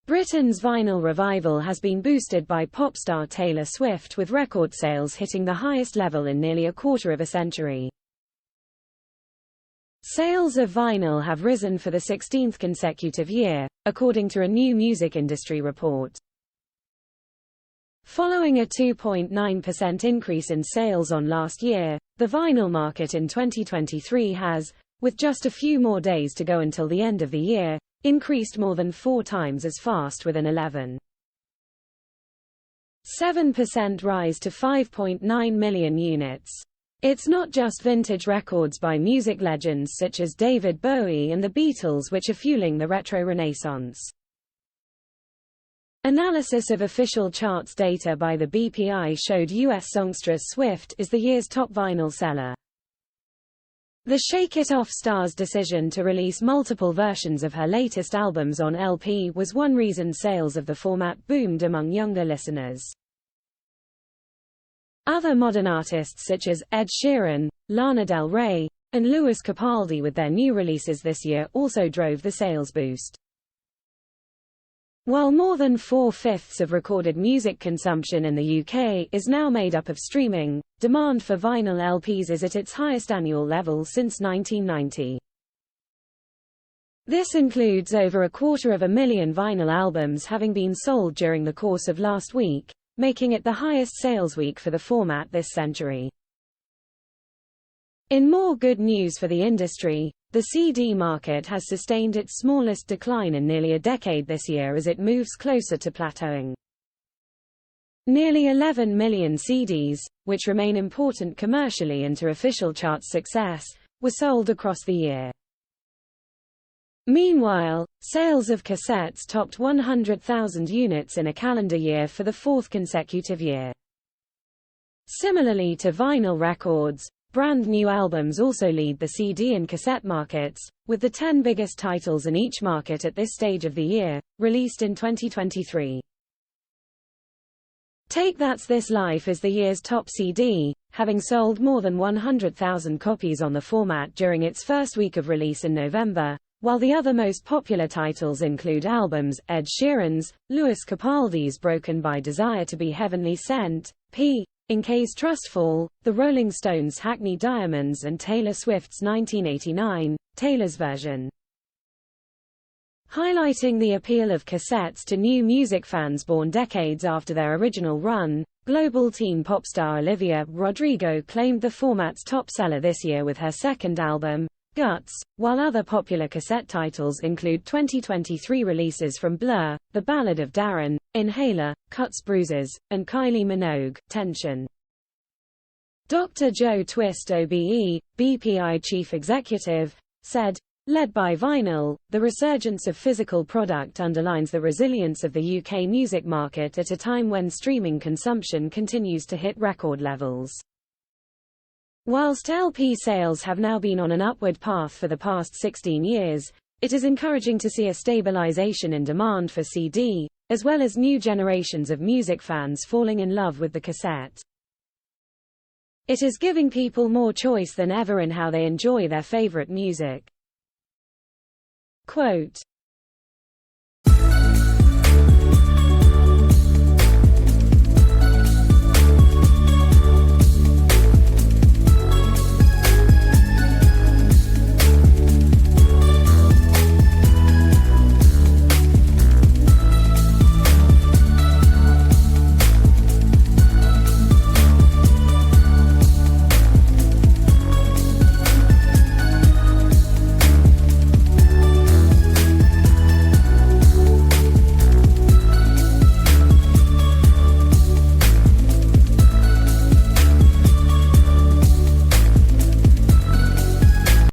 Britain's vinyl revival has been boosted by pop star Taylor Swift, with record sales hitting the highest level in nearly a quarter of a century. Sales of vinyl have risen for the 16th consecutive year, according to a new music industry report. Following a 2.9% increase in sales on last year, the vinyl market in 2023 has, with just a few more days to go until the end of the year, increased more than 4 times as fast, with an 11.7% rise to 5.9 million units. It's not just vintage records by music legends such as David Bowie and the Beatles which are fueling the retro renaissance. Analysis of official charts data by the BPI showed US songstress Swift is the year's top vinyl seller. The Shake It Off star's decision to release multiple versions of her latest albums on LP was one reason sales of the format boomed among younger listeners. Other modern artists such as Ed Sheeran, Lana Del Rey, and Lewis Capaldi with their new releases this year also drove the sales boost. While more than 4/5 of recorded music consumption in the UK is now made up of streaming, demand for vinyl LPs is at its highest annual level since 1990. This includes over 250,000 vinyl albums having been sold during the course of last week, making it the highest sales week for the format this century. In more good news for the industry, the CD market has sustained its smallest decline in nearly a decade this year as it moves closer to plateauing. Nearly 11 million CDs, which remain important commercially and to official chart success, were sold across the year. Meanwhile, sales of cassettes topped 100,000 units in a calendar year for the 4th consecutive year. Similarly to vinyl records, brand new albums also lead the CD and cassette markets, with the 10 biggest titles in each market at this stage of the year, released in 2023. Take That's This Life is the year's top CD, having sold more than 100,000 copies on the format during its first week of release in November, while the other most popular titles include albums, Ed Sheeran's, Lewis Capaldi's Broken by Desire to be Heavenly Sent, In Case Trust Fall, the Rolling Stones' Hackney Diamonds and Taylor Swift's 1989, Taylor's version. Highlighting the appeal of cassettes to new music fans born decades after their original run, global teen pop star Olivia Rodrigo claimed the format's top seller this year with her second album, Guts, while other popular cassette titles include 2023 releases from Blur, The Ballad of Darren, Inhaler, Cuts Bruises, and Kylie Minogue, Tension. Dr. Joe Twist OBE, BPI chief executive, said, "Led by vinyl, the resurgence of physical product underlines the resilience of the UK music market at a time when streaming consumption continues to hit record levels." Whilst LP sales have now been on an upward path for the past 16 years, it is encouraging to see a stabilization in demand for CD, as well as new generations of music fans falling in love with the cassette. It is giving people more choice than ever in how they enjoy their favorite music. Quote,